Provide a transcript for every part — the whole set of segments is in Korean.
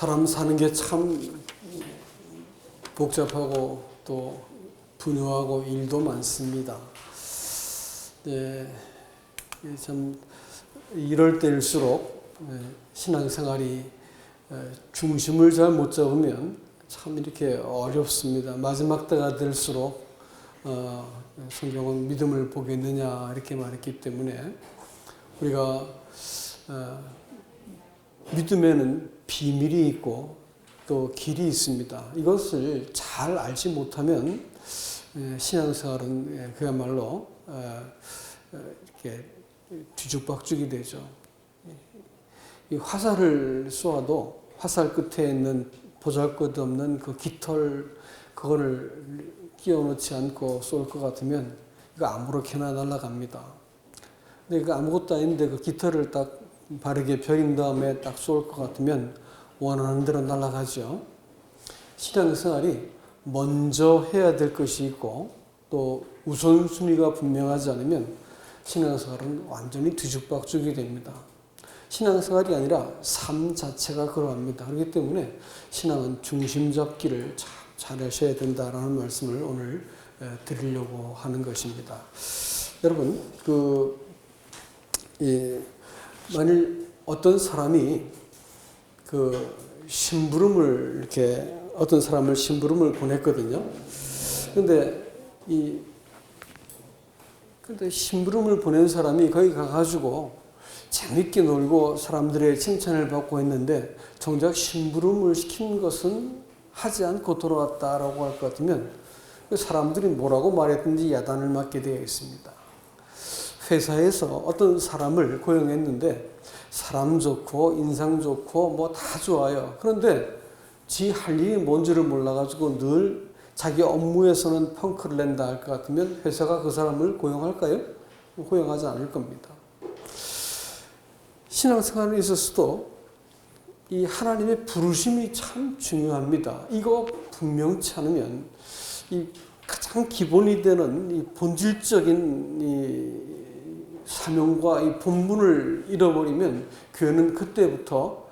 사람 사는 게 참 복잡하고 또 분유하고 일도 많습니다. 네, 참 이럴 때일수록 신앙생활이 중심을 잘 못 잡으면 참 이렇게 어렵습니다. 마지막 때가 될수록 성경은 믿음을 보겠느냐 이렇게 말했기 때문에 우리가 믿음에는 비밀이 있고 또 길이 있습니다. 이것을 잘 알지 못하면 신앙생활은 그야말로 이렇게 뒤죽박죽이 되죠. 이 화살을 쏘아도 화살 끝에 있는 보잘것없는 그 깃털 그거를 끼워넣지 않고 쏠 것 같으면 이거 아무렇게나 날아갑니다. 근데 이거 아무것도 아닌데 그 깃털을 딱 바르게 벼린 다음에 딱 쏠 것 같으면 원하는 대로 날아가죠. 신앙생활이 먼저 해야 될 것이 있고 또 우선순위가 분명하지 않으면 신앙생활은 완전히 뒤죽박죽이 됩니다. 신앙생활이 아니라 삶 자체가 그러합니다. 그렇기 때문에 신앙은 중심 잡기를 잘 하셔야 된다라는 말씀을 오늘 드리려고 하는 것입니다. 여러분, 만일 어떤 사람이 심부름을 이렇게 어떤 사람을 심부름을 보냈거든요. 근데 심부름을 보낸 사람이 거기 가가지고 재밌게 놀고 사람들의 칭찬을 받고 했는데 정작 심부름을 시킨 것은 하지 않고 돌아왔다라고 할 것 같으면 사람들이 뭐라고 말했든지 야단을 맞게 되어 있습니다. 회사에서 어떤 사람을 고용했는데 사람 좋고 인상 좋고 뭐 다 좋아요. 그런데 지 할 일이 뭔지를 몰라가지고 늘 자기 업무에서는 펑크를 낸다 할 것 같으면 회사가 그 사람을 고용할까요? 고용하지 않을 겁니다. 신앙생활에 있어서도 이 하나님의 부르심이 참 중요합니다. 이거 분명치 않으면 이 가장 기본이 되는 이 본질적인 이 사명과 이 본분을 잃어버리면 교회는 그때부터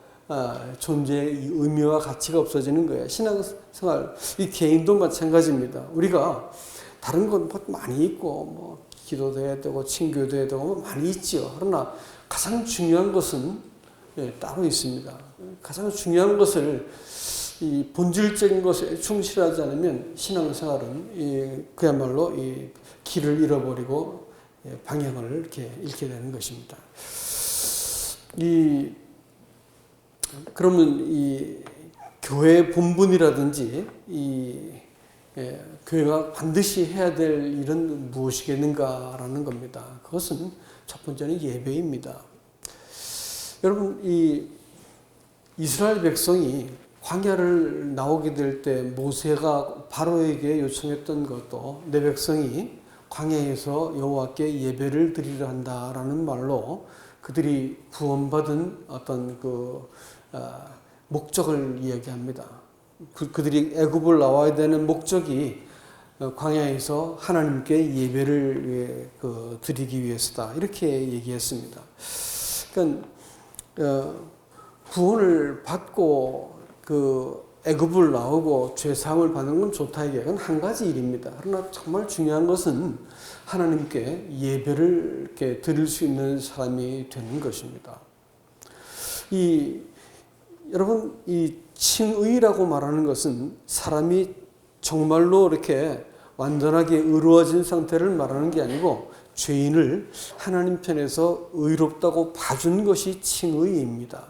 존재의 의미와 가치가 없어지는 거예요. 신앙생활, 이 개인도 마찬가지입니다. 우리가 다른 건 많이 있고, 뭐, 기도도 해야 되고, 친교도 해야 되고, 많이 있지요. 그러나 가장 중요한 것은 따로 있습니다. 가장 중요한 것을 이 본질적인 것에 충실하지 않으면 신앙생활은 그야말로 이 길을 잃어버리고 방향을 이렇게 잃게 되는 것입니다. 그러면 이 교회의 본분이라든지 교회가 반드시 해야 될 일은 무엇이겠는가라는 겁니다. 그것은 첫 번째는 예배입니다. 여러분, 이 이스라엘 백성이 광야를 나오게 될 때 모세가 바로에게 요청했던 것도 내 백성이 광야에서 여호와께 예배를 드리려 한다라는 말로 그들이 구원받은 어떤 목적을 이야기합니다. 그들이 애굽을 나와야 되는 목적이 광야에서 하나님께 예배를 드리기 위해서다. 이렇게 얘기했습니다. 그러니까 구원을 받고 애굽을 나오고 죄사함을 받는 건 좋다. 이건 한 가지 일입니다. 그러나 정말 중요한 것은 하나님께 예배를 이렇게 드릴 수 있는 사람이 되는 것입니다. 여러분, 이 칭의라고 말하는 것은 사람이 정말로 이렇게 완전하게 의로워진 상태를 말하는 게 아니고 죄인을 하나님 편에서 의롭다고 봐준 것이 칭의입니다.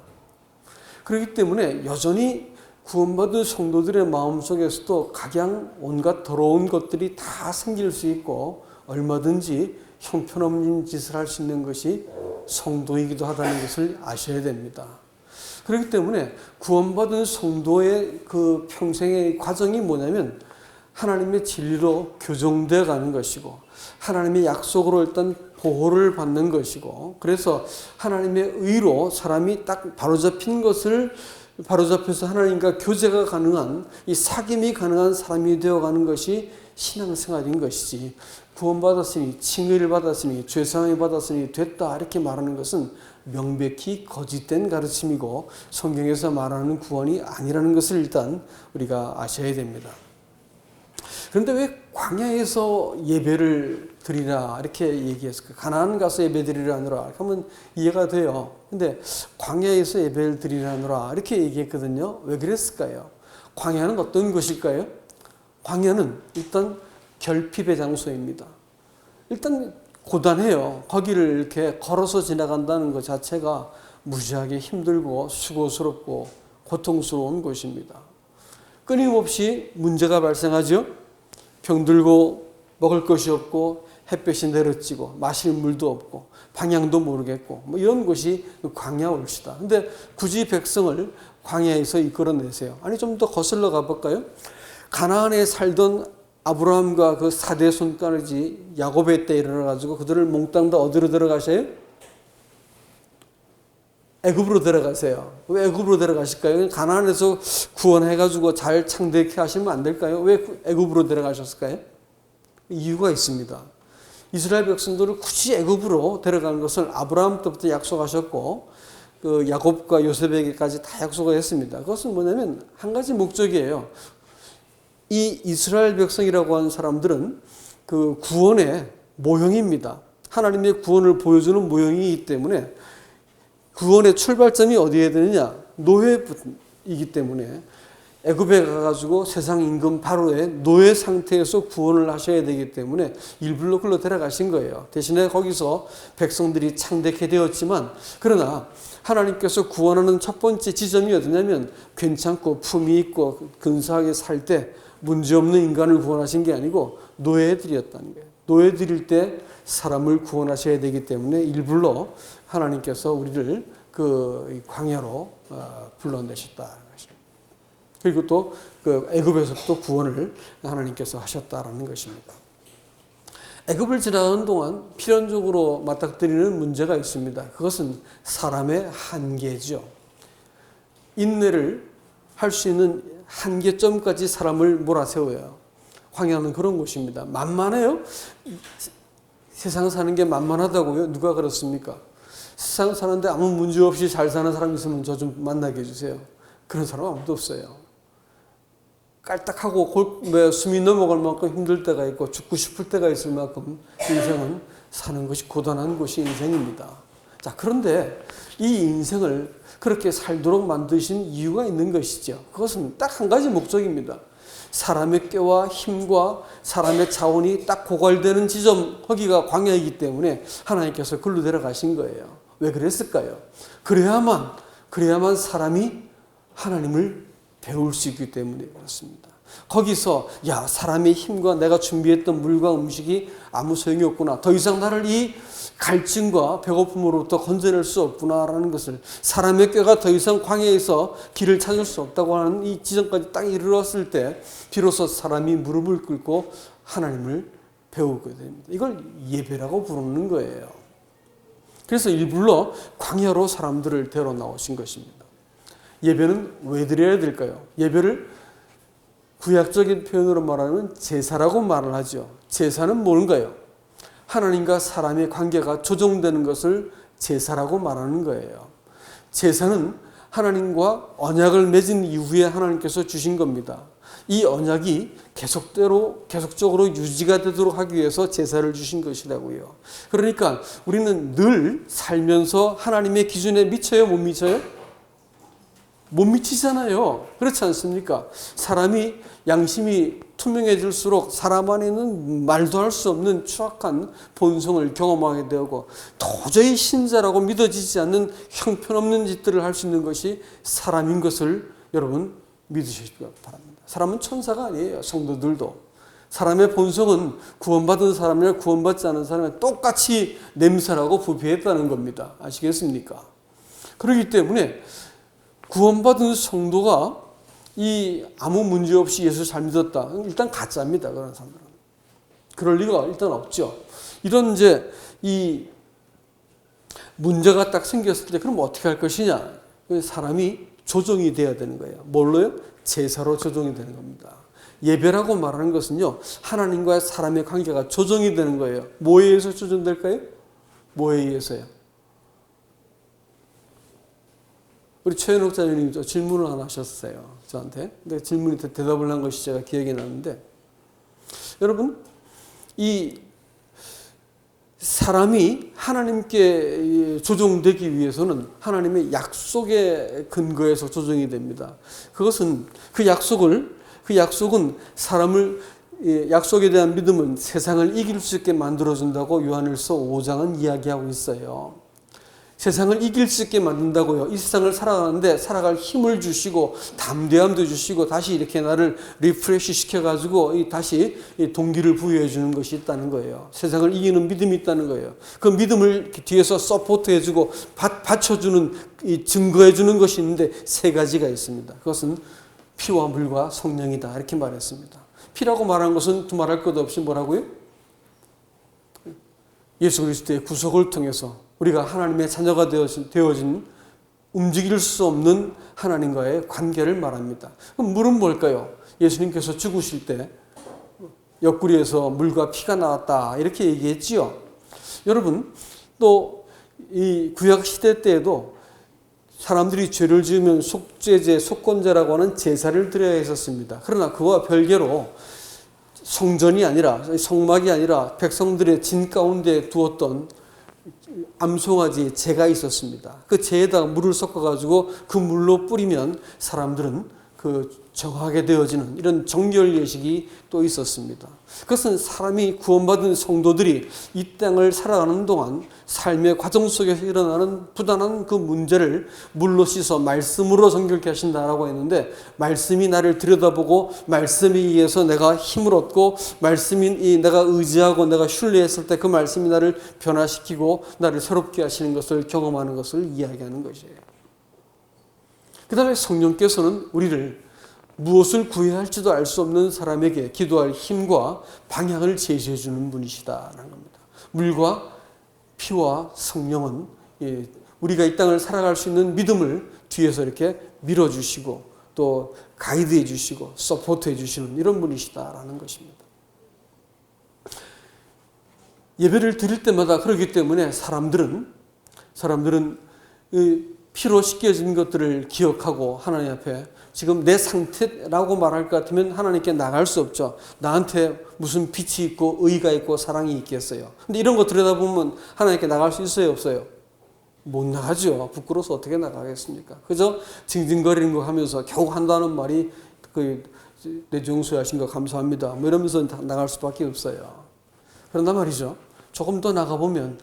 그렇기 때문에 여전히 구원받은 성도들의 마음속에서도 각양 온갖 더러운 것들이 다 생길 수 있고 얼마든지 형편없는 짓을 할 수 있는 것이 성도이기도 하다는 것을 아셔야 됩니다. 그렇기 때문에 구원받은 성도의 그 평생의 과정이 뭐냐면 하나님의 진리로 교정되어 가는 것이고 하나님의 약속으로 일단 보호를 받는 것이고 그래서 하나님의 의로 사람이 딱 바로잡혀서 하나님과 교제가 가능한 이 사귐이 가능한 사람이 되어가는 것이 신앙생활인 것이지 구원받았으니 칭의를 받았으니 죄사함을 받았으니 됐다 이렇게 말하는 것은 명백히 거짓된 가르침이고 성경에서 말하는 구원이 아니라는 것을 일단 우리가 아셔야 됩니다. 그런데 왜 광야에서 예배를 드리라 이렇게 얘기했을까? 가나안 가서 예배 드리라 하노라 하면 이해가 돼요. 근데 광야에서 예배를 드리라 하노라 이렇게 얘기했거든요. 왜 그랬을까요? 광야는 어떤 것일까요? 광야는 일단 결핍의 장소입니다. 일단 고단해요. 거기를 이렇게 걸어서 지나간다는 것 자체가 무지하게 힘들고 수고스럽고 고통스러운 곳입니다. 끊임없이 문제가 발생하죠. 병들고 먹을 것이 없고 햇볕이 내려지고 마실 물도 없고 방향도 모르겠고 뭐 이런 곳이 광야 올시다. 근데 굳이 백성을 광야에서 이끌어내세요. 아니 좀 더 거슬러 가볼까요? 가나안에 살던 아브라함과 그 4대 손가락이 야곱의 때 일어나가지고 그들을 몽땅 다 어디로 들어가셔요? 애굽으로 들어가세요. 왜 애굽으로 들어가실까요? 가나안에서 구원해가지고 잘 창대케 하시면 안 될까요? 왜 애굽으로 들어가셨을까요? 이유가 있습니다. 이스라엘 백성들을 굳이 애굽으로 데려가는 것을 아브라함 때부터 약속하셨고 그 야곱과 요셉에게까지 다 약속을 했습니다. 그것은 뭐냐면 한 가지 목적이에요. 이 이스라엘 백성이라고 하는 사람들은 그 구원의 모형입니다. 하나님의 구원을 보여주는 모형이기 때문에 구원의 출발점이 어디에 되느냐? 노예이기 때문에 애굽에 가가지고 세상 임금 바로의 노예 상태에서 구원을 하셔야 되기 때문에 일부러 글로 데려가신 거예요. 대신에 거기서 백성들이 창대케 되었지만 그러나 하나님께서 구원하는 첫 번째 지점이 어디냐면 괜찮고 품위 있고 근사하게 살 때 문제없는 인간을 구원하신 게 아니고 노예들이었다는 거예요. 노예들일 때 사람을 구원하셔야 되기 때문에 일부러 하나님께서 우리를 그 광야로 불러내셨다. 그리고 또 그 애굽에서부터 구원을 하나님께서 하셨다라는 것입니다. 애굽을 지나가는 동안 필연적으로 맞닥뜨리는 문제가 있습니다. 그것은 사람의 한계죠. 인내를 할 수 있는 한계점까지 사람을 몰아세워요. 광야는 그런 곳입니다. 만만해요? 세상 사는 게 만만하다고요? 누가 그렇습니까? 세상 사는데 아무 문제 없이 잘 사는 사람 있으면 저 좀 만나게 해주세요. 그런 사람 아무도 없어요. 깔딱하고 숨이 넘어갈 만큼 힘들 때가 있고 죽고 싶을 때가 있을 만큼 인생은 사는 것이 고단한 것이 인생입니다. 자, 그런데 이 인생을 그렇게 살도록 만드신 이유가 있는 것이죠. 그것은 딱 한 가지 목적입니다. 사람의 꾀와 힘과 사람의 자원이 딱 고갈되는 지점, 거기가 광야이기 때문에 하나님께서 글로 데려가신 거예요. 왜 그랬을까요? 그래야만 사람이 하나님을 배울 수 있기 때문에 그렇습니다. 거기서 사람의 힘과 내가 준비했던 물과 음식이 아무 소용이 없구나. 더 이상 나를 이 갈증과 배고픔으로부터 건져낼 수 없구나라는 것을 사람의 꾀가 더 이상 광야에서 길을 찾을 수 없다고 하는 이 지점까지 딱 이르렀을 때 비로소 사람이 무릎을 꿇고 하나님을 배우게 됩니다. 이걸 예배라고 부르는 거예요. 그래서 일부러 광야로 사람들을 데려 나오신 것입니다. 예배는 왜 드려야 될까요? 예배를 구약적인 표현으로 말하면 제사라고 말을 하죠. 제사는 뭔가요? 하나님과 사람의 관계가 조정되는 것을 제사라고 말하는 거예요. 제사는 하나님과 언약을 맺은 이후에 하나님께서 주신 겁니다. 이 언약이 계속적으로 유지가 되도록 하기 위해서 제사를 주신 것이라고요. 그러니까 우리는 늘 살면서 하나님의 기준에 미쳐요, 못 미쳐요? 못 미치잖아요. 그렇지 않습니까? 사람이 양심이 투명해질수록 사람 안에는 말도 할 수 없는 추악한 본성을 경험하게 되고 도저히 신자라고 믿어지지 않는 형편없는 짓들을 할 수 있는 것이 사람인 것을 여러분 믿으시기 바랍니다. 사람은 천사가 아니에요. 성도들도. 사람의 본성은 구원받은 사람이나 구원받지 않은 사람이 똑같이 냄새나고 부패했다는 겁니다. 아시겠습니까? 그렇기 때문에 구원받은 성도가 아무 문제 없이 예수 잘 믿었다. 일단 가짜입니다. 그런 사람들은. 그럴 리가 일단 없죠. 이런 이 문제가 딱 생겼을 때 그럼 어떻게 할 것이냐? 사람이 조정이 돼야 되는 거예요. 뭘로요? 제사로 조정이 되는 겁니다. 예배라고 말하는 것은요, 하나님과 사람의 관계가 조정이 되는 거예요. 뭐에 의해서 조정될까요? 뭐에 의해서요? 우리 최현옥 자매님이 질문을 하나 하셨어요. 저한테. 근데 질문에 대답을 한 것이 제가 기억이 나는데, 여러분, 이 사람이 하나님께 조종되기 위해서는 하나님의 약속의 근거에서 조종이 됩니다. 그것은 그 약속은 사람을, 약속에 대한 믿음은 세상을 이길 수 있게 만들어준다고 요한일서 5장은 이야기하고 있어요. 세상을 이길 수 있게 만든다고요. 이 세상을 살아가는데 살아갈 힘을 주시고 담대함도 주시고 다시 이렇게 나를 리프레시 시켜가지고 다시 동기를 부여해 주는 것이 있다는 거예요. 세상을 이기는 믿음이 있다는 거예요. 그 믿음을 뒤에서 서포트해 주고 받쳐주는, 증거해 주는 것이 있는데 세 가지가 있습니다. 그것은 피와 물과 성령이다, 이렇게 말했습니다. 피라고 말한 것은 두말할 것 없이 뭐라고요? 예수 그리스도의 구속을 통해서 우리가 하나님의 자녀가 되어진 움직일 수 없는 하나님과의 관계를 말합니다. 그럼 물은 뭘까요? 예수님께서 죽으실 때 옆구리에서 물과 피가 나왔다, 이렇게 얘기했지요. 여러분, 또 이 구약 시대 때에도 사람들이 죄를 지으면 속죄제, 속건제라고 하는 제사를 드려야 했었습니다. 그러나 그와 별개로 성전이 아니라, 성막이 아니라 백성들의 진 가운데 두었던 암송아지 제가 있었습니다. 그 제에다가 물을 섞어가지고 그 물로 뿌리면 사람들은 정하게 되어지는 이런 정결 예식이 또 있었습니다. 그것은 사람이 구원받은 성도들이 이 땅을 살아가는 동안 삶의 과정 속에서 일어나는 부단한 그 문제를 물로 씻어 말씀으로 정결케 하신다라고 했는데, 말씀이 나를 들여다보고 말씀에 의해서 내가 힘을 얻고 말씀이 내가 의지하고 내가 신뢰했을 때 그 말씀이 나를 변화시키고 나를 새롭게 하시는 것을 경험하는 것을 이야기하는 것이에요. 그 다음에 성령께서는 우리를 무엇을 구해야 할지도 알 수 없는 사람에게 기도할 힘과 방향을 제시해 주는 분이시다라는 겁니다. 물과 피와 성령은 우리가 이 땅을 살아갈 수 있는 믿음을 뒤에서 이렇게 밀어주시고 또 가이드해 주시고 서포트해 주시는 이런 분이시다라는 것입니다. 예배를 드릴 때마다 그렇기 때문에 사람들은 피로 씻겨진 것들을 기억하고 하나님 앞에 지금 내 상태라고 말할 것 같으면 하나님께 나갈 수 없죠. 나한테 무슨 빛이 있고 의가 있고 사랑이 있겠어요. 근데 이런 거 들여다보면 하나님께 나갈 수 있어요, 없어요? 못 나가죠. 부끄러워서 어떻게 나가겠습니까? 그저 징징거리는 거 하면서 겨우 한다는 말이 내 정수하신 거 감사합니다, 뭐 이러면서 나갈 수밖에 없어요. 그런단 말이죠. 조금 더 나가보면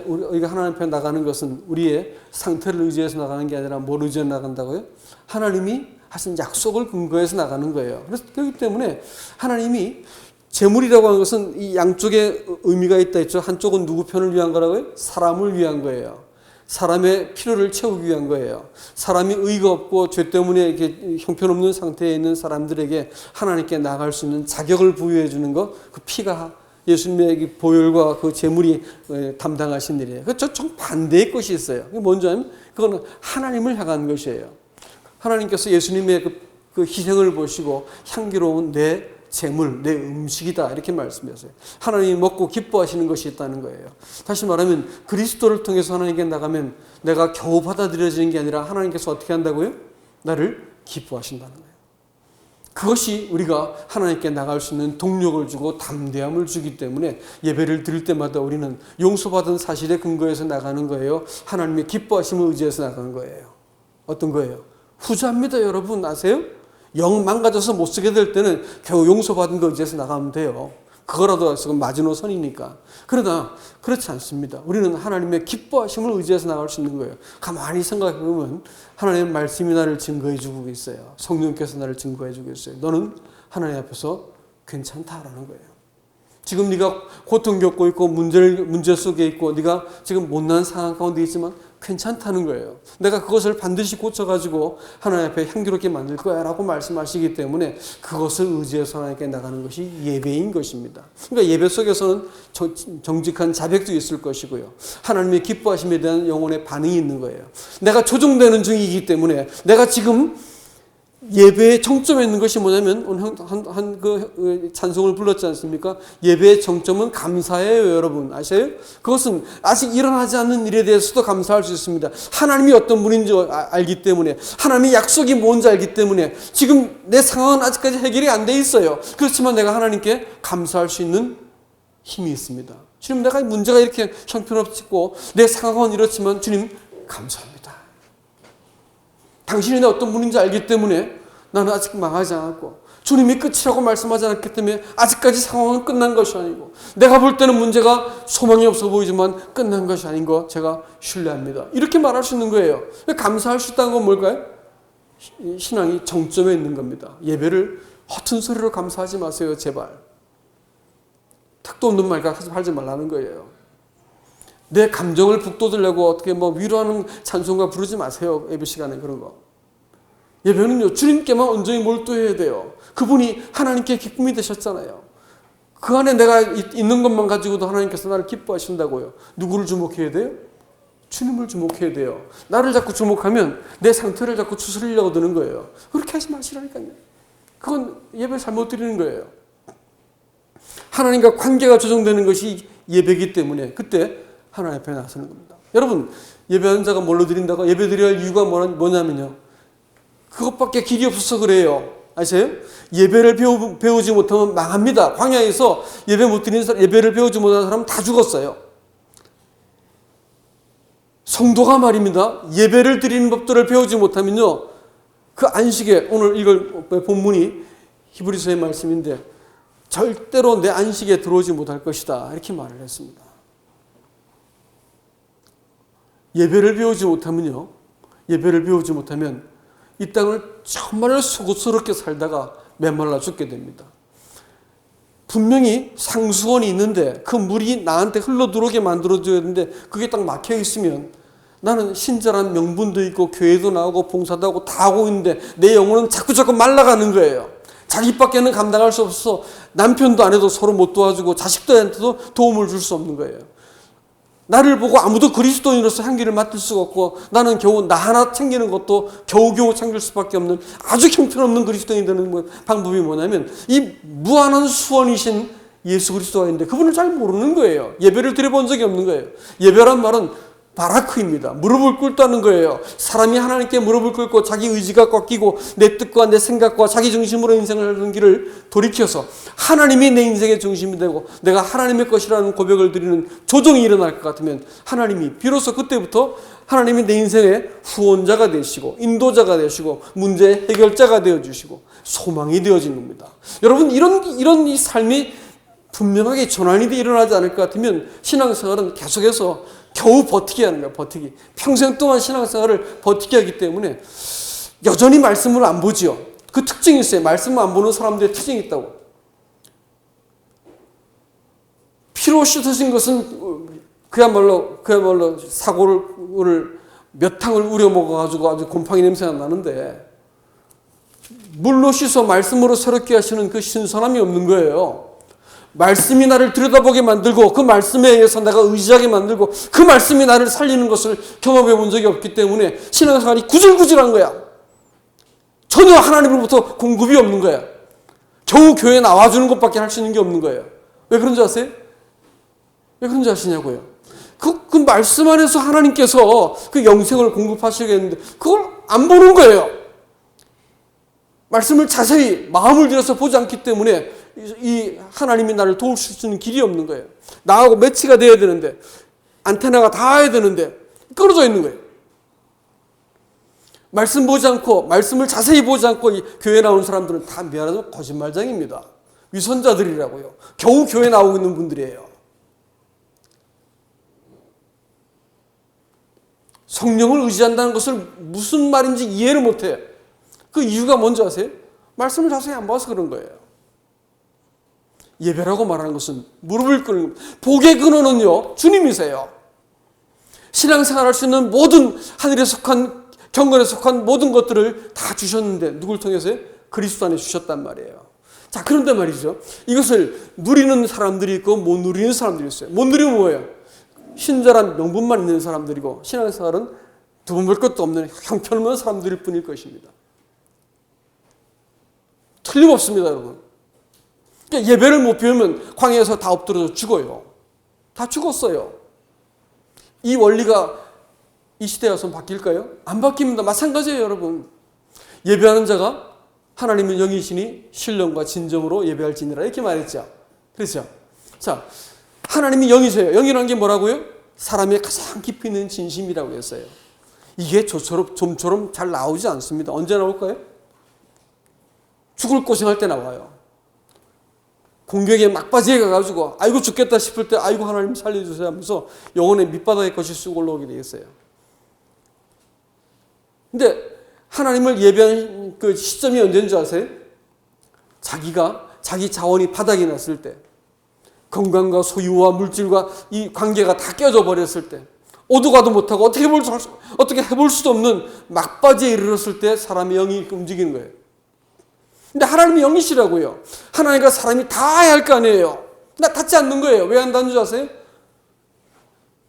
우리가 하나님 앞에 나가는 것은 우리의 상태를 의지해서 나가는 게 아니라 뭘 의지해서 나간다고요? 하나님이 하신 약속을 근거해서 나가는 거예요. 그래서 그렇기 때문에 하나님이 제물이라고 하는 것은 이 양쪽에 의미가 있다 했죠. 한쪽은 누구 편을 위한 거라고요? 사람을 위한 거예요. 사람의 필요를 채우기 위한 거예요. 사람이 의가 없고 죄 때문에 이렇게 형편없는 상태에 있는 사람들에게 하나님께 나갈 수 있는 자격을 부여해 주는 것, 그 피가 예수님의 보혈과 그 제물이 담당하신 일이에요. 그 정반대의 것이 있어요. 그게 뭔지 아니면 그거는 하나님을 향한 것이에요. 하나님께서 예수님의 그 희생을 보시고 향기로운 내 제물, 내 음식이다, 이렇게 말씀하세요. 하나님이 먹고 기뻐하시는 것이 있다는 거예요. 다시 말하면 그리스도를 통해서 하나님께 나가면 내가 겨우 받아들여지는 게 아니라 하나님께서 어떻게 한다고요? 나를 기뻐하신다는 거예요. 그것이 우리가 하나님께 나갈 수 있는 동력을 주고 담대함을 주기 때문에 예배를 드릴 때마다 우리는 용서받은 사실에 근거해서 나가는 거예요. 하나님의 기뻐하심을 의지해서 나가는 거예요. 어떤 거예요? 후자입니다. 여러분 아세요? 영 망가져서 못 쓰게 될 때는 겨우 용서받은 거 의지해서 나가면 돼요. 그거라도 마지노선이니까. 그러나 그렇지 않습니다. 우리는 하나님의 기뻐하심을 의지해서 나갈 수 있는 거예요. 가만히 생각해 보면 하나님의 말씀이 나를 증거해 주고 있어요. 성령께서 나를 증거해 주고 있어요. 너는 하나님 앞에서 괜찮다라는 거예요. 지금 네가 고통 겪고 있고 문제 속에 있고 네가 지금 못난 상황 가운데 있지만 괜찮다는 거예요. 내가 그것을 반드시 고쳐가지고 하나님 앞에 향기롭게 만들 거야 라고 말씀하시기 때문에 그것을 의지해서 하나님께 나가는 것이 예배인 것입니다. 그러니까 예배 속에서는 정직한 자백도 있을 것이고요. 하나님의 기뻐하심에 대한 영혼의 반응이 있는 거예요. 내가 조종되는 중이기 때문에 내가 지금 예배의 정점에 있는 것이 뭐냐면 오늘 그 찬송을 불렀지 않습니까? 예배의 정점은 감사예요, 여러분. 아세요? 그것은 아직 일어나지 않는 일에 대해서도 감사할 수 있습니다. 하나님이 어떤 분인지 알기 때문에, 하나님의 약속이 뭔지 알기 때문에, 지금 내 상황은 아직까지 해결이 안 돼 있어요. 그렇지만 내가 하나님께 감사할 수 있는 힘이 있습니다. 주님, 내가 문제가 이렇게 형편없고 내 상황은 이렇지만 주님 감사합니다. 당신이 내 어떤 분인지 알기 때문에 나는 아직 망하지 않았고, 주님이 끝이라고 말씀하지 않았기 때문에 아직까지 상황은 끝난 것이 아니고, 내가 볼 때는 문제가 소망이 없어 보이지만 끝난 것이 아닌 거 제가 신뢰합니다. 이렇게 말할 수 있는 거예요. 감사할 수 있다는 건 뭘까요? 신앙이 정점에 있는 겁니다. 예배를 허튼 소리로 감사하지 마세요, 제발. 택도 없는 말 하지 말라는 거예요. 내 감정을 북돋으려고 어떻게 위로하는 찬송가 부르지 마세요. 예배 시간에 그런 거. 예배는요, 주님께만 온전히 몰두해야 돼요. 그분이 하나님께 기쁨이 되셨잖아요. 그 안에 내가 있는 것만 가지고도 하나님께서 나를 기뻐하신다고요. 누구를 주목해야 돼요? 주님을 주목해야 돼요. 나를 자꾸 주목하면 내 상태를 자꾸 추스리려고 드는 거예요. 그렇게 하지 마시라니까요. 그건 예배 잘못 드리는 거예요. 하나님과 관계가 조정되는 것이 예배이기 때문에 그때 하나님 앞에 나서는 겁니다. 여러분, 예배하는 자가 뭘로 드린다고? 예배 드려야 할 이유가 뭐냐면요, 그것밖에 길이 없어서 그래요. 아세요? 예배를 배우지 못하면 망합니다. 광야에서 예배를 배우지 못한 사람은 다 죽었어요. 성도가 말입니다. 예배를 드리는 법들을 배우지 못하면요, 그 안식에, 오늘 이걸 본문이 히브리서의 말씀인데, 절대로 내 안식에 들어오지 못할 것이다, 이렇게 말을 했습니다. 예배를 배우지 못하면 이 땅을 정말 수고스럽게 살다가 메말라 죽게 됩니다. 분명히 상수원이 있는데 그 물이 나한테 흘러 들어오게 만들어줘야 되는데 그게 딱 막혀 있으면 나는 신절한 명분도 있고 교회도 나오고 봉사도 하고 다 하고 있는데 내 영혼은 자꾸 말라가는 거예요. 자기밖에는 감당할 수 없어서 남편도 아내도 서로 못 도와주고 자식들한테도 도움을 줄 수 없는 거예요. 나를 보고 아무도 그리스도인으로서 향기를 맡을 수가 없고, 나는 겨우 나 하나 챙기는 것도 겨우겨우 챙길 수밖에 없는 아주 형편없는 그리스도인이 되는 방법이 뭐냐면, 이 무한한 수원이신 예수 그리스도가 있는데 그분을 잘 모르는 거예요. 예배를 드려본 적이 없는 거예요. 예배란 말은 바라크입니다. 무릎을 꿇다는 거예요. 사람이 하나님께 무릎을 꿇고 자기 의지가 꺾이고 내 뜻과 내 생각과 자기 중심으로 인생을 하는 길을 돌이켜서 하나님이 내 인생의 중심이 되고 내가 하나님의 것이라는 고백을 드리는 조정이 일어날 것 같으면, 하나님이 비로소 그때부터 하나님이 내 인생의 후원자가 되시고 인도자가 되시고 문제의 해결자가 되어주시고 소망이 되어지는 겁니다. 여러분, 이런 이 삶이 분명하게 전환이 일어나지 않을 것 같으면 신앙생활은 계속해서 겨우 버티게 하는 거예요. 버티기. 평생 동안 신앙생활을 버티게 하기 때문에 여전히 말씀을 안 보지요. 그 특징이 있어요. 말씀을 안 보는 사람들의 특징이 있다고. 피로 씻어진 것은 그야말로 사고를 몇 탕을 우려 먹어가지고 아주 곰팡이 냄새가 나는데, 물로 씻어 말씀으로 새롭게 하시는 그 신선함이 없는 거예요. 말씀이 나를 들여다보게 만들고 그 말씀에 의해서 내가 의지하게 만들고 그 말씀이 나를 살리는 것을 경험해 본 적이 없기 때문에 신앙생활이 구질구질한 거야. 전혀 하나님으로부터 공급이 없는 거야. 겨우 교회에 나와주는 것밖에 할 수 있는 게 없는 거예요. 왜 그런지 아세요? 왜 그런지 아시냐고요. 그 말씀 안에서 하나님께서 그 영생을 공급하시겠는데 그걸 안 보는 거예요. 말씀을 자세히 마음을 들여서 보지 않기 때문에 이 하나님이 나를 도울 수 있는 길이 없는 거예요. 나하고 매치가 돼야 되는데, 안테나가 닿아야 되는데 끊어져 있는 거예요. 말씀 보지 않고, 말씀을 자세히 보지 않고 이 교회 나온 사람들은 다 미안하지만 거짓말장입니다. 위선자들이라고요. 겨우 교회 나오고 있는 분들이에요. 성령을 의지한다는 것을 무슨 말인지 이해를 못해요. 그 이유가 뭔지 아세요? 말씀을 자세히 안 봐서 그런 거예요. 예배라고 말하는 것은 무릎을 꿇는, 복의 근원은요, 주님이세요. 신앙생활 할 수 있는 모든 하늘에 속한, 경건에 속한 모든 것들을 다 주셨는데 누굴 통해서요? 그리스도 안에 주셨단 말이에요. 자, 그런데 말이죠, 이것을 누리는 사람들이 있고 못 누리는 사람들이 있어요. 못 누리면 뭐예요? 신절한 명분만 있는 사람들이고, 신앙생활은 두 번 볼 것도 없는 형편없는 사람들일 뿐일 것입니다. 틀림없습니다, 여러분. 그러니까 예배를 못 배우면 광야에서 다 엎드려서 죽어요. 다 죽었어요. 이 원리가 이 시대에 와서 바뀔까요? 안 바뀝니다. 마찬가지예요, 여러분. 예배하는 자가 하나님은 영이시니 신령과 진정으로 예배할지니라 이렇게 말했죠. 그렇죠? 자, 하나님이 영이세요. 영이라는 게 뭐라고요? 사람의 가장 깊이 있는 진심이라고 했어요. 이게 좀처럼 잘 나오지 않습니다. 언제 나올까요? 죽을 고생할 때 나와요. 공격에 막바지에 가가지고 아이고 죽겠다 싶을 때 아이고 하나님 살려주세요 하면서 영혼의 밑바닥에 것이 쑥 올라오게 되겠어요. 근데 하나님을 예배한 그 시점이 언제인 줄 아세요? 자기 자원이 바닥이 났을 때, 건강과 소유와 물질과 이 관계가 다 깨져 버렸을 때, 오도 가도 못하고 어떻게 해볼 수도 없는 막바지에 이르렀을 때 사람의 영이 움직이는 거예요. 근데 하나님이 영이시라고요. 하나님과 사람이 다 해야 할 거 아니에요. 나 닿지 않는 거예요. 왜 안 닿는 줄 아세요?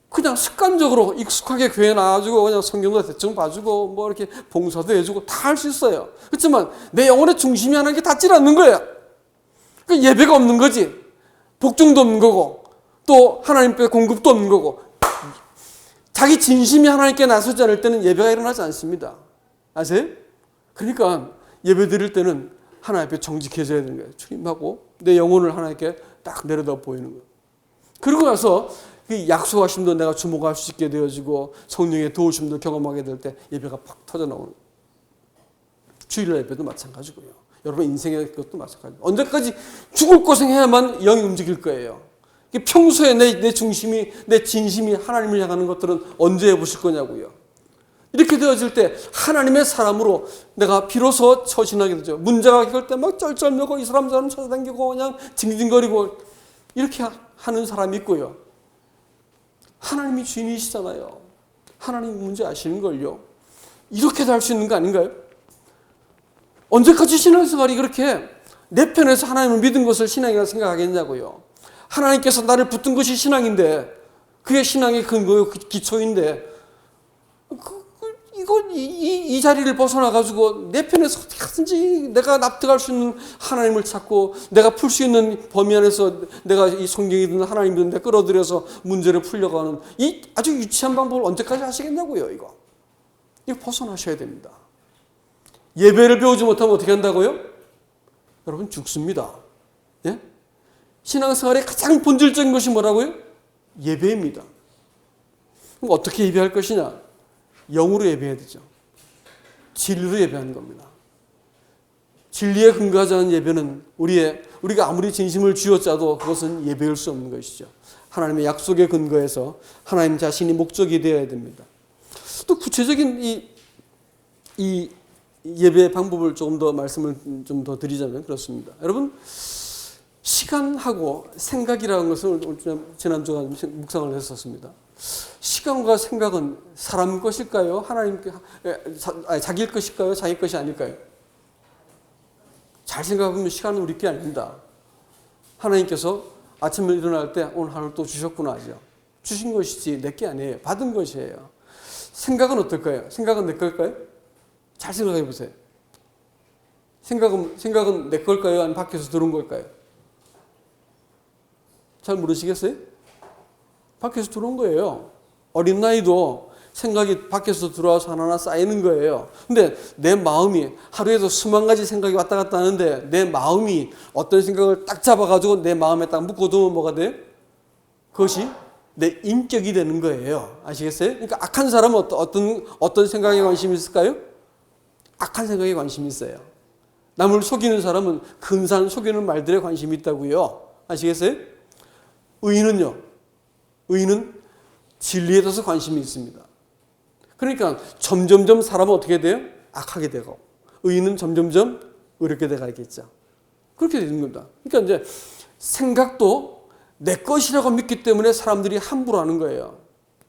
그냥 습관적으로 익숙하게 교회 나와주고 그냥 성경도 대충 봐주고 뭐 이렇게 봉사도 해주고 다 할 수 있어요. 그렇지만 내 영혼의 중심이 하나님께 닿지 않는 거예요. 그 예배가 없는 거지. 복종도 없는 거고 또 하나님께 공급도 없는 거고 자기 진심이 하나님께 나서지 않을 때는 예배가 일어나지 않습니다. 아세요? 그러니까 예배 드릴 때는 하나님 앞에 정직해져야 되는 거예요. 출입하고 내 영혼을 하나님께 딱 내려다 보이는 거예요. 그러고 나서 그 약속하심도 내가 주목할 수 있게 되어지고 성령의 도우심도 경험하게 될 때 예배가 팍 터져 나오는 거예요. 주일날 예배도 마찬가지고요. 여러분 인생의 것도 마찬가지고 언제까지 죽을 고생해야만 영이 움직일 거예요. 평소에 내 중심이 내 진심이 하나님을 향하는 것들은 언제 해보실 거냐고요. 이렇게 되어질 때 하나님의 사람으로 내가 비로소 처신하게 되죠. 문제가 해결 때 막 쩔쩔매고 이 사람 찾아다니고 그냥 징징거리고 이렇게 하는 사람이 있고요. 하나님이 주인이시잖아요. 하나님 문제 아시는 걸요. 이렇게도 할 수 있는 거 아닌가요? 언제까지 신앙생활이 그렇게 내 편에서 하나님을 믿은 것을 신앙이라고 생각하겠냐고요. 하나님께서 나를 붙든 것이 신앙인데 그게 신앙의 근거요 기초인데 이 자리를 벗어나가지고 내 편에서 어떻게 하든지 내가 납득할 수 있는 하나님을 찾고 내가 풀 수 있는 범위 안에서 내가 이 성경이든 하나님이든 내 끌어들여서 문제를 풀려고 하는 이 아주 유치한 방법을 언제까지 하시겠냐고요. 이거 벗어나셔야 됩니다. 예배를 배우지 못하면 어떻게 한다고요? 여러분 죽습니다. 예? 신앙생활의 가장 본질적인 것이 뭐라고요? 예배입니다. 그럼 어떻게 예배할 것이냐? 영으로 예배해야 되죠. 진리로 예배하는 겁니다. 진리에 근거하지 않은 예배는 우리가 아무리 진심을 쥐어짜도 그것은 예배일 수 없는 것이죠. 하나님의 약속에 근거해서 하나님 자신이 목적이 되어야 됩니다. 또 구체적인 이 예배의 방법을 조금 더 말씀을 좀 더 드리자면 그렇습니다. 여러분 시간하고 생각이라는 것을 지난주에 묵상을 했었습니다. 시간과 생각은 사람 것일까요? 하나님께 자기일 것일까요? 자기 것이 아닐까요? 잘 생각해보면 시간은 우리 게 아닙니다. 하나님께서 아침에 일어날 때 오늘 하루 또 주셨구나 하죠. 주신 것이지 내 게 아니에요. 받은 것이에요. 생각은 어떨까요? 생각은 내 걸까요? 잘 생각해 보세요. 생각은 내 걸까요? 아니면 밖에서 들은 걸까요? 잘 모르시겠어요? 밖에서 들어온 거예요. 어린 나이도 생각이 밖에서 들어와서 하나하나 쌓이는 거예요. 근데 내 마음이 하루에도 수만 가지 생각이 왔다 갔다 하는데 내 마음이 어떤 생각을 딱 잡아가지고 내 마음에 딱 묶어두면 뭐가 돼요? 그것이 내 인격이 되는 거예요. 아시겠어요? 그러니까 악한 사람은 어떤 생각에 관심이 있을까요? 악한 생각에 관심이 있어요. 남을 속이는 사람은 근사한 속이는 말들에 관심이 있다고요. 아시겠어요? 의인은 진리에 대해서 관심이 있습니다. 그러니까 점점점 사람은 어떻게 돼요? 악하게 되고 의인은 점점점 의롭게 돼가겠죠. 그렇게 되는 겁니다. 그러니까 이제 생각도 내 것이라고 믿기 때문에 사람들이 함부로 하는 거예요.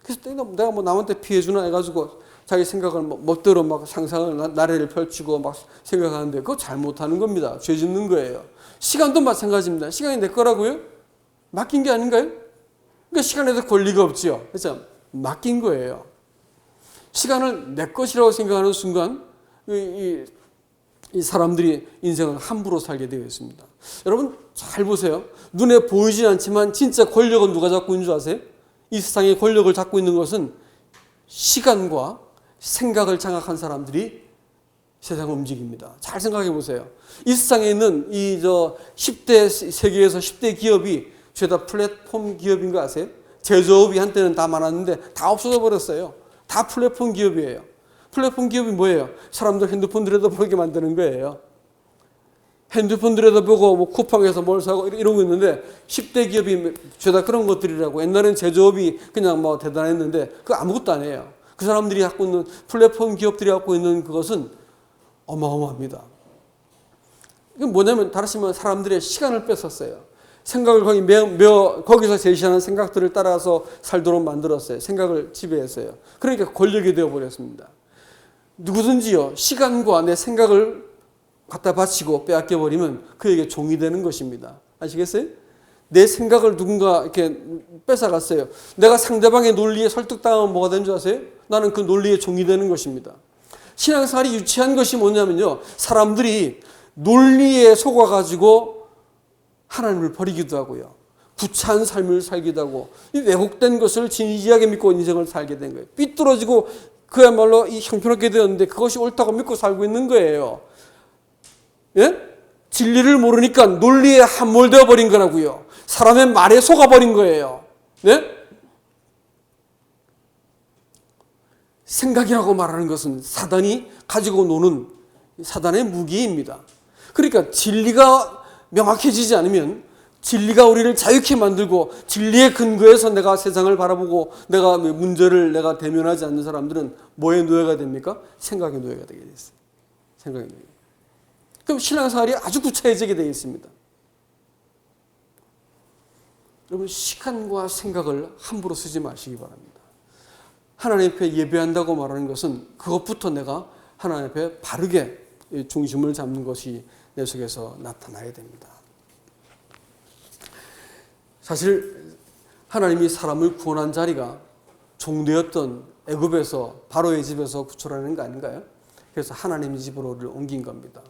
그래서 내가 뭐 남한테 피해주나 해가지고 자기 생각을 멋대로 막 상상을 나래를 펼치고 막 생각하는데 그거 잘못하는 겁니다. 죄 짓는 거예요. 시간도 마찬가지입니다. 시간이 내 거라고요? 맡긴 게 아닌가요? 그러니까 시간에도 권리가 없지요. 그래서 맡긴 거예요. 시간을 내 것이라고 생각하는 순간 이 사람들이 인생을 함부로 살게 되어 있습니다. 여러분 잘 보세요. 눈에 보이지 않지만 진짜 권력은 누가 잡고 있는 줄 아세요? 이 세상의 권력을 잡고 있는 것은 시간과 생각을 장악한 사람들이 세상을 움직입니다. 잘 생각해 보세요. 이 세상에 있는 10대 세계에서 10대 기업이 죄다 플랫폼 기업인 거 아세요? 제조업이 한때는 다 많았는데 다 없어져 버렸어요. 다 플랫폼 기업이에요. 플랫폼 기업이 뭐예요? 사람들 핸드폰 들여다보게 만드는 거예요. 핸드폰 들여다보고 뭐 쿠팡에서 뭘 사고 이러고 있는데 10대 기업이 죄다 그런 것들이라고. 옛날엔 제조업이 그냥 뭐 대단했는데 그거 아무것도 아니에요. 그 사람들이 갖고 있는 플랫폼 기업들이 갖고 있는 그것은 어마어마합니다. 이게 뭐냐면 다시 말하면 사람들의 시간을 뺏었어요. 생각을 거기서 제시하는 생각들을 따라서 살도록 만들었어요. 생각을 지배했어요. 그러니까 권력이 되어버렸습니다. 누구든지요, 시간과 내 생각을 갖다 바치고 빼앗겨버리면 그에게 종이 되는 것입니다. 아시겠어요? 내 생각을 누군가 이렇게 뺏어갔어요. 내가 상대방의 논리에 설득당하면 뭐가 되는 줄 아세요? 나는 그 논리의 종이 되는 것입니다. 신앙생활이 유치한 것이 뭐냐면요, 사람들이 논리에 속아가지고 하나님을 버리기도 하고요, 구차한 삶을 살기도 하고, 이 왜곡된 것을 진지하게 믿고 인생을 살게 된 거예요. 삐뚤어지고 그야말로 이 형편없게 되었는데 그것이 옳다고 믿고 살고 있는 거예요. 예? 진리를 모르니까 논리에 함몰되어 버린 거라고요. 사람의 말에 속아버린 거예요. 네? 생각이라고 말하는 것은 사단이 가지고 노는 사단의 무기입니다. 그러니까 진리가 명확해지지 않으면, 진리가 우리를 자유케 만들고 진리의 근거에서 내가 세상을 바라보고 내가 문제를 내가 대면하지 않는 사람들은 뭐의 노예가 됩니까? 생각의 노예가 되게 돼 있어요. 생각의 노예. 그럼 신앙생활이 아주 구차해지게 되어 있습니다. 여러분, 시간과 생각을 함부로 쓰지 마시기 바랍니다. 하나님 앞에 예배한다고 말하는 것은 그것부터 내가 하나님 앞에 바르게 중심을 잡는 것이 내 속에서 나타나야 됩니다. 사실 하나님이 사람을 구원한 자리가 종되었던 애굽에서 바로의 집에서 구출하는 거 아닌가요? 그래서 하나님의 집으로를 옮긴 겁니다.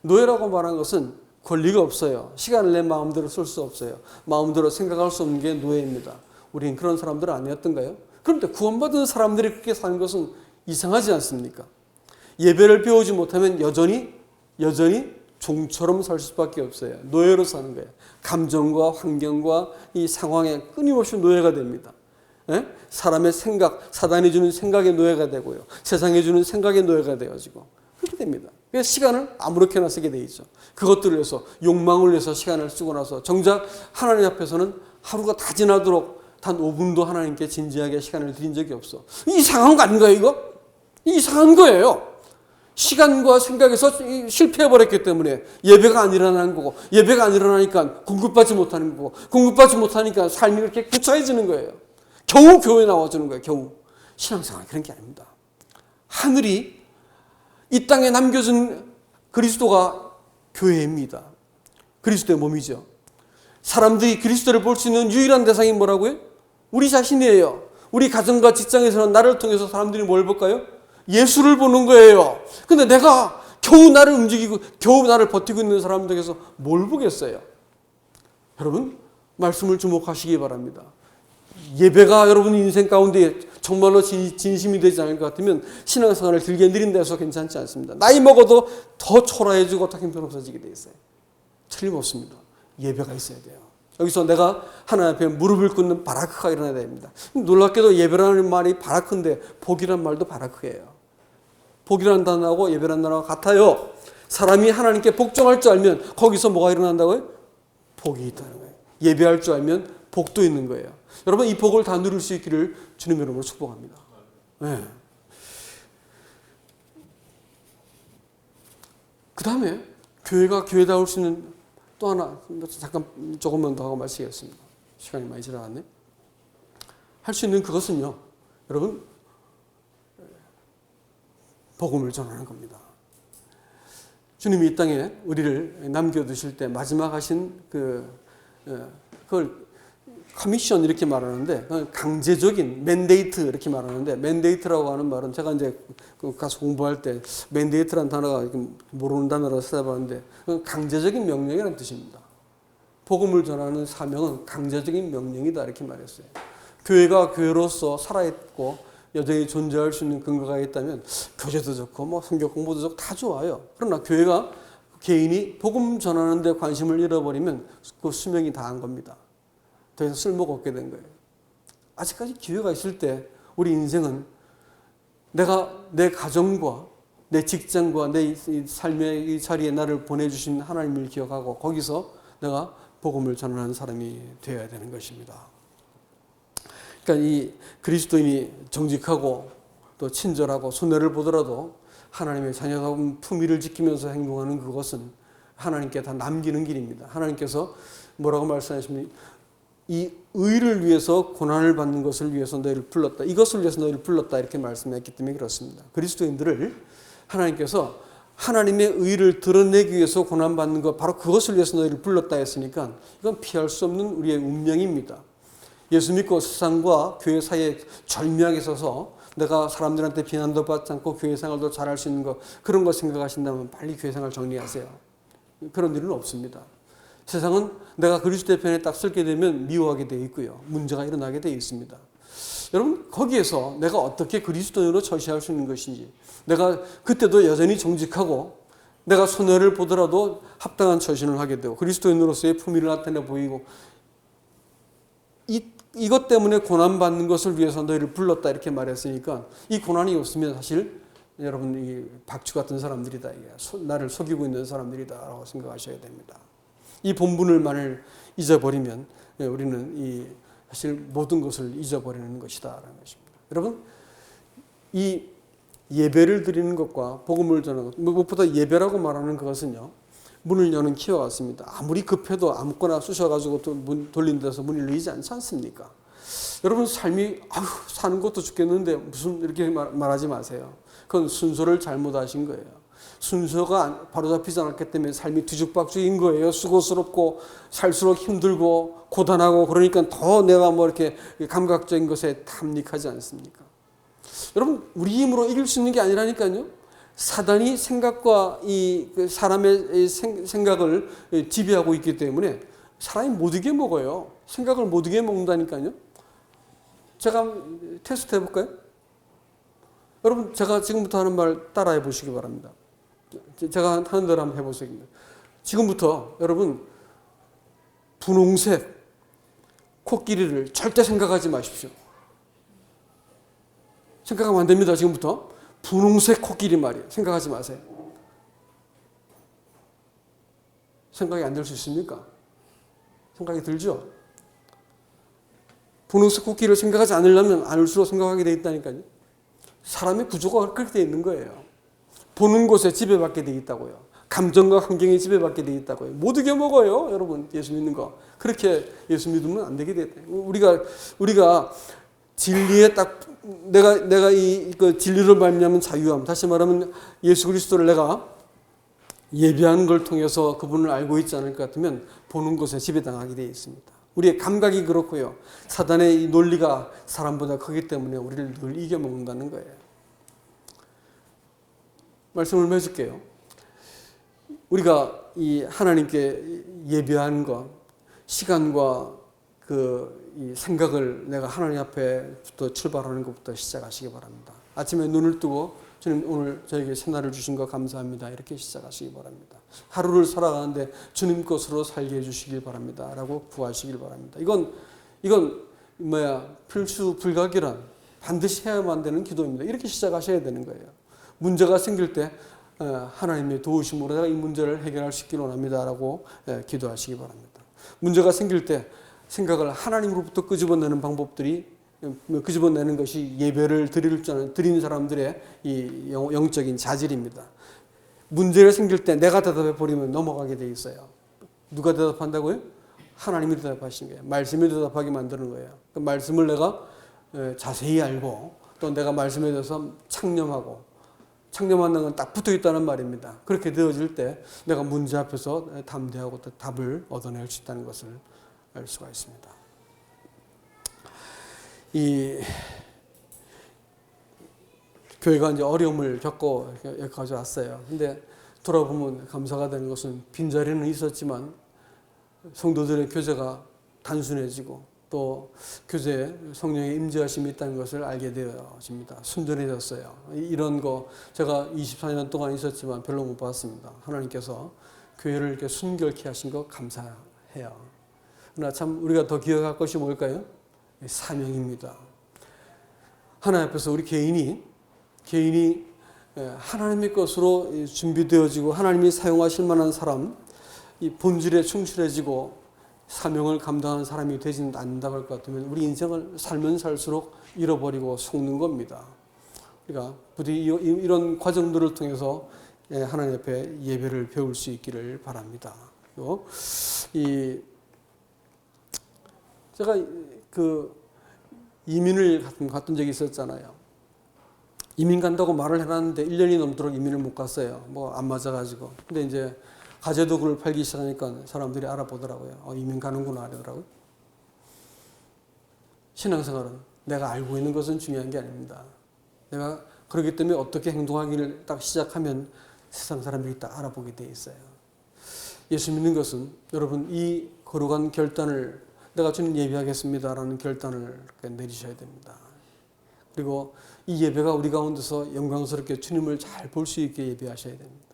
노예라고 말하는 것은 권리가 없어요. 시간을 내 마음대로 쓸 수 없어요. 마음대로 생각할 수 없는 게 노예입니다. 우리는 그런 사람들은 아니었던가요? 그런데 구원받은 사람들이 그렇게 사는 것은 이상하지 않습니까? 예배를 배우지 못하면 여전히 종처럼 살 수밖에 없어요. 노예로 사는 거예요. 감정과 환경과 이 상황에 끊임없이 노예가 됩니다. 예? 사람의 생각, 사단이 주는 생각의 노예가 되고요, 세상이 주는 생각의 노예가 되어지고 그렇게 됩니다. 그래서 시간을 아무렇게나 쓰게 돼 있죠. 그것들을 위해서, 욕망을 위해서 시간을 쓰고 나서 정작 하나님 앞에서는 하루가 다 지나도록 단 5분도 하나님께 진지하게 시간을 드린 적이 없어. 이상한 거 아닌가요, 이거? 이상한 거예요. 시간과 생각에서 실패해버렸기 때문에 예배가 안 일어나는 거고, 예배가 안 일어나니까 공급받지 못하는 거고, 공급받지 못하니까 삶이 그렇게 구차해지는 거예요. 겨우 교회 나와주는 거예요, 겨우. 신앙생활은 그런 게 아닙니다. 하늘이 이 땅에 남겨준 그리스도가 교회입니다. 그리스도의 몸이죠. 사람들이 그리스도를 볼 수 있는 유일한 대상이 뭐라고요? 우리 자신이에요. 우리 가정과 직장에서는 나를 통해서 사람들이 뭘 볼까요? 예수를 보는 거예요. 근데 내가 겨우 나를 움직이고 겨우 나를 버티고 있는 사람들에게서 뭘 보겠어요? 여러분, 말씀을 주목하시기 바랍니다. 예배가 여러분 인생 가운데 정말로 진심이 되지 않을 것 같으면 신앙생활을 길게 느린다 해서 괜찮지 않습니다. 나이 먹어도 더 초라해지고 더 형편없어지게 돼 있어요. 틀림없습니다. 예배가 있어야 돼요. 여기서 내가 하나님 앞에 무릎을 꿇는 바라크가 일어나야 됩니다. 놀랍게도 예배라는 말이 바라크인데 복이란 말도 바라크예요. 복이라는 단어하고 예배라는 단어가 같아요. 사람이 하나님께 복종할 줄 알면 거기서 뭐가 일어난다고요? 복이 있다는 거예요. 예배할 줄 알면 복도 있는 거예요. 여러분, 이 복을 다 누릴 수 있기를 주님 이름으로 축복합니다. 네. 그 다음에 교회가 교회다울 수 있는 또 하나, 잠깐 조금만 더 하고 마치겠습니다. 시간이 많이 지나갔네. 할 수 있는 그것은요, 여러분, 복음을 전하는 겁니다. 주님이 이 땅에 우리를 남겨두실 때 마지막 하신 그걸 커미션 이렇게 말하는데 강제적인 맨데이트 이렇게 말하는데 맨데이트라고 하는 말은 제가 이제 가서 공부할 때 맨데이트라는 단어가 모르는 단어로 써봤는데 강제적인 명령이라는 뜻입니다. 복음을 전하는 사명은 강제적인 명령이다 이렇게 말했어요. 교회가 교회로서 살아있고 여전히 존재할 수 있는 근거가 있다면 교제도 좋고 뭐 성경 공부도 좋고 다 좋아요. 그러나 교회가 개인이 복음 전하는 데 관심을 잃어버리면 그 수명이 다한 겁니다. 더 이상 쓸모가 없게 된 거예요. 아직까지 기회가 있을 때 우리 인생은 내가 내 가정과 내 직장과 내 삶의 이 자리에 나를 보내주신 하나님을 기억하고 거기서 내가 복음을 전하는 사람이 되어야 되는 것입니다. 그러니까 이 그리스도인이 정직하고 또 친절하고 손해를 보더라도 하나님의 자녀다운 품위를 지키면서 행동하는 그것은 하나님께 다 남기는 길입니다. 하나님께서 뭐라고 말씀하십니까? 이 의를 위해서 고난을 받는 것을 위해서 너희를 불렀다. 이것을 위해서 너희를 불렀다. 이렇게 말씀했기 때문에 그렇습니다. 그리스도인들을 하나님께서 하나님의 의를 드러내기 위해서 고난받는 것, 바로 그것을 위해서 너희를 불렀다 했으니까 이건 피할 수 없는 우리의 운명입니다. 예수 믿고 세상과 교회 사이에 절묘하게 서서 내가 사람들한테 비난도 받지 않고 교회 생활도 잘할 수 있는 것, 그런 거 생각하신다면 빨리 교회 생활 정리하세요. 그런 일은 없습니다. 세상은 내가 그리스도의 편에 딱 서게 되면 미워하게 되어 있고요. 문제가 일어나게 되어 있습니다. 여러분, 거기에서 내가 어떻게 그리스도인으로 처시할 수 있는 것인지, 내가 그때도 여전히 정직하고 내가 손해를 보더라도 합당한 처신을 하게 되고 그리스도인으로서의 품위를 나타내 보이고 이것 때문에 고난받는 것을 위해서 너희를 불렀다 이렇게 말했으니까 이 고난이 없으면 사실 여러분 이 박쥐 같은 사람들이다. 나를 속이고 있는 사람들이다 라고 생각하셔야 됩니다. 이 본분을 만일 잊어버리면 우리는 이 사실 모든 것을 잊어버리는 것이다라는 것입니다. 여러분, 이 예배를 드리는 것과 복음을 전하는 것, 무엇보다 예배라고 말하는 것은요, 문을 여는 키와 같습니다. 아무리 급해도 아무거나 쑤셔가지고 문 돌린 데서 문이 열리지 않지 않습니까? 여러분 삶이 사는 것도 죽겠는데 무슨 이렇게 말하지 마세요. 그건 순서를 잘못하신 거예요. 순서가 바로잡히지 않았기 때문에 삶이 뒤죽박죽인 거예요. 수고스럽고 살수록 힘들고 고단하고 그러니까 더 내가 뭐 이렇게 감각적인 것에 탐닉하지 않습니까? 여러분 우리 힘으로 이길 수 있는 게 아니라니까요. 사단이 생각과 이 사람의 생각을 지배하고 있기 때문에 사람이 못 이겨 먹어요. 생각을 못 이겨 먹는다니까요. 제가 테스트 해볼까요? 여러분 제가 지금부터 하는 말 따라해 보시기 바랍니다. 제가 하는 대로 한번 해보세요. 지금부터 여러분 분홍색 코끼리를 절대 생각하지 마십시오. 생각하면 안 됩니다. 지금부터 분홍색 코끼리 말이에요. 생각하지 마세요. 생각이 안 들 수 있습니까? 생각이 들죠? 분홍색 코끼리를 생각하지 않으려면 않을수록 생각하게 돼 있다니까요. 사람의 구조가 그렇게 돼 있는 거예요. 보는 곳에 지배받게 돼 있다고요. 감정과 환경에 지배받게 돼 있다고요. 못 이겨먹어요. 여러분 예수 믿는 거. 그렇게 예수 믿으면 안 되게 돼. 우리가 진리에 딱 내가 그 진리를 말미암은 자유함. 다시 말하면 예수 그리스도를 내가 예배하는 걸 통해서 그분을 알고 있지 않을 것 같으면 보는 곳에 지배당하게 되어 있습니다. 우리의 감각이 그렇고요. 사단의 이 논리가 사람보다 크기 때문에 우리를 늘 이겨먹는다는 거예요. 말씀을 맺을게요. 우리가 이 하나님께 예배하는 것, 시간과 이 생각을 내가 하나님 앞에부터 출발하는 것부터 시작하시기 바랍니다. 아침에 눈을 뜨고 주님 오늘 저에게 새날을 주신 거 감사합니다. 이렇게 시작하시기 바랍니다. 하루를 살아가는데 주님 것으로 살게 해주시길 바랍니다. 라고 구하시길 바랍니다. 이건 필수 불가결한 반드시 해야만 되는 기도입니다. 이렇게 시작하셔야 되는 거예요. 문제가 생길 때 하나님의 도우심으로 내가 이 문제를 해결할 수 있기를 원합니다. 라고 기도하시기 바랍니다. 문제가 생길 때 생각을 하나님으로부터 끄집어내는 방법들이 끄집어내는 것이 예배를 드리는 사람들의 이 영적인 자질입니다. 문제가 생길 때 내가 대답해 버리면 넘어가게 돼 있어요. 누가 대답한다고요? 하나님이 대답하신 거예요. 말씀이 대답하게 만드는 거예요. 그 말씀을 내가 자세히 알고 또 내가 말씀에 대해서 창념한다는 건 딱 붙어 있다는 말입니다. 그렇게 되어질 때 내가 문제 앞에서 담대하고 답을 얻어낼 수 있다는 것을 알 수가 있습니다. 이 교회가 이제 어려움을 겪고 여기까지 왔어요. 근데 돌아보면 감사가 되는 것은 빈자리는 있었지만 성도들의 교제가 단순해지고 또 교제에 성령의 임재하심이 있다는 것을 알게 되어집니다. 순전해졌어요. 이런 거 제가 24년 동안 있었지만 별로 못 봤습니다. 하나님께서 교회를 이렇게 순결케 하신 거 감사해요. 그러나 참 우리가 더 기억할 것이 뭘까요? 사명입니다. 하나님 앞에서 우리 개인이 하나님의 것으로 준비되어지고 하나님이 사용하실 만한 사람, 이 본질에 충실해지고 사명을 감당하는 사람이 되지는 않는다고 할 것 같으면 우리 인생을 살면 살수록 잃어버리고 속는 겁니다. 그러니까 부디 이런 과정들을 통해서 하나님 앞에 예배를 배울 수 있기를 바랍니다. 제가 이민을 갔던 적이 있었잖아요. 이민 간다고 말을 해놨는데 1년이 넘도록 이민을 못 갔어요. 뭐 안 맞아가지고. 근데 이제 가재도구를 팔기 시작하니까 사람들이 알아보더라고요. 이민 가는구나 이러더라고요. 신앙생활은 내가 알고 있는 것은 중요한 게 아닙니다. 내가 그렇기 때문에 어떻게 행동하기를 딱 시작하면 세상 사람들이 딱 알아보게 돼 있어요. 예수 믿는 것은 여러분 이 거룩한 결단을 내가 주님 예배하겠습니다라는 결단을 내리셔야 됩니다. 그리고 이 예배가 우리 가운데서 영광스럽게 주님을 잘 볼 수 있게 예배하셔야 됩니다.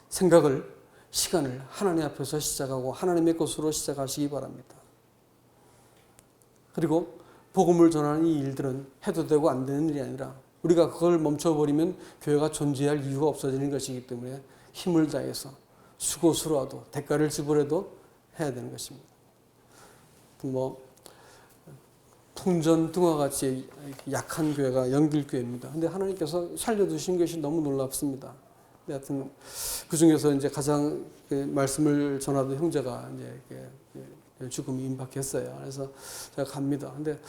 생각을, 시간을 하나님 앞에서 시작하고 하나님의 것으로 시작하시기 바랍니다. 그리고 복음을 전하는 이 일들은 해도 되고 안 되는 일이 아니라 우리가 그걸 멈춰버리면 교회가 존재할 이유가 없어지는 것이기 때문에 힘을 다해서 수고스러워도 대가를 지불해도 해야 되는 것입니다. 풍전등화 같이 약한 교회가 연길교회입니다. 근데 하나님께서 살려두신 것이 너무 놀랍습니다. 하여튼 그 중에서 이제 가장 말씀을 전하던 형제가 이제 죽음이 임박했어요. 그래서 제가 갑니다. 근데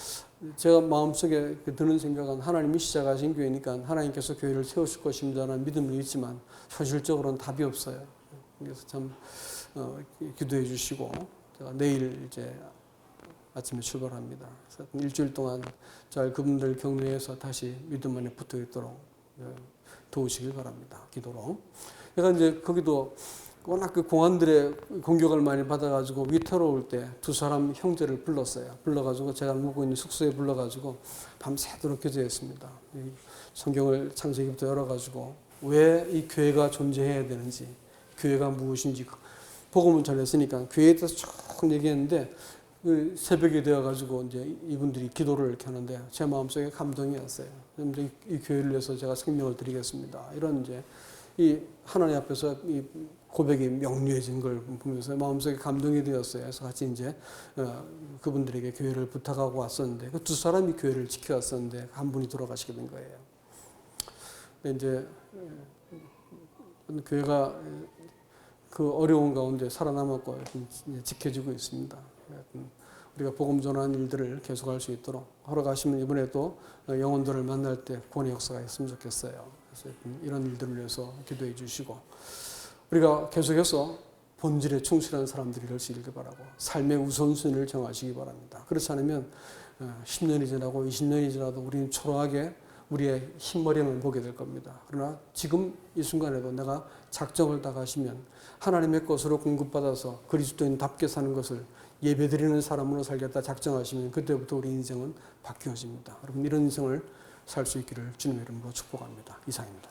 제가 마음속에 드는 생각은 하나님이 시작하신 교회니까 하나님께서 교회를 세우실 것입니다라는 믿음은 있지만 현실적으로는 답이 없어요. 그래서 참 기도해 주시고 제가 내일 이제 아침에 출발합니다. 그래서 일주일 동안 잘 그분들 격려해서 다시 믿음 안에 붙어 있도록 도우시길 바랍니다. 기도로. 그러니까 이제 거기도 워낙 그 공안들의 공격을 많이 받아가지고 위태로울 때 두 사람 형제를 불렀어요. 불러가지고 제가 묵고 있는 숙소에 불러가지고 밤새도록 기도했습니다. 성경을 창세기부터 열어가지고 왜 이 교회가 존재해야 되는지, 교회가 무엇인지 복음을 전했으니까 교회에 대해서 쭉 얘기했는데 새벽이 되어가지고 이제 이분들이 기도를 이렇게 하는데 제 마음속에 감동이 왔어요. 이 교회를 위해서 제가 생명을 드리겠습니다. 이런 이제 이 하나님 앞에서 이 고백이 명료해진 걸 보면서 마음속에 감동이 되었어요. 그래서 같이 이제 그분들에게 교회를 부탁하고 왔었는데 그 두 사람이 교회를 지켜왔었는데 한 분이 돌아가시게 된 거예요. 근데 이제 교회가 그 어려운 가운데 살아남았고 지켜지고 있습니다. 우리가 복음 전하는 일들을 계속할 수 있도록 허락하시면 이번에도 영혼들을 만날 때 구원의 역사가 있으면 좋겠어요. 그래서 이런 일들을 위해서 기도해 주시고 우리가 계속해서 본질에 충실한 사람들이 될 수 있길 바라고 삶의 우선순위를 정하시기 바랍니다. 그렇지 않으면 10년이 지나고 20년이 지나도 우리는 초라하게 우리의 흰머리만 보게 될 겁니다. 그러나 지금 이 순간에도 내가 작정을 다 가시면 하나님의 것으로 공급받아서 그리스도인답게 사는 것을 예배드리는 사람으로 살겠다 작정하시면 그때부터 우리 인생은 바뀌어집니다. 여러분 이런 인생을 살 수 있기를 주님의 이름으로 축복합니다. 이상입니다.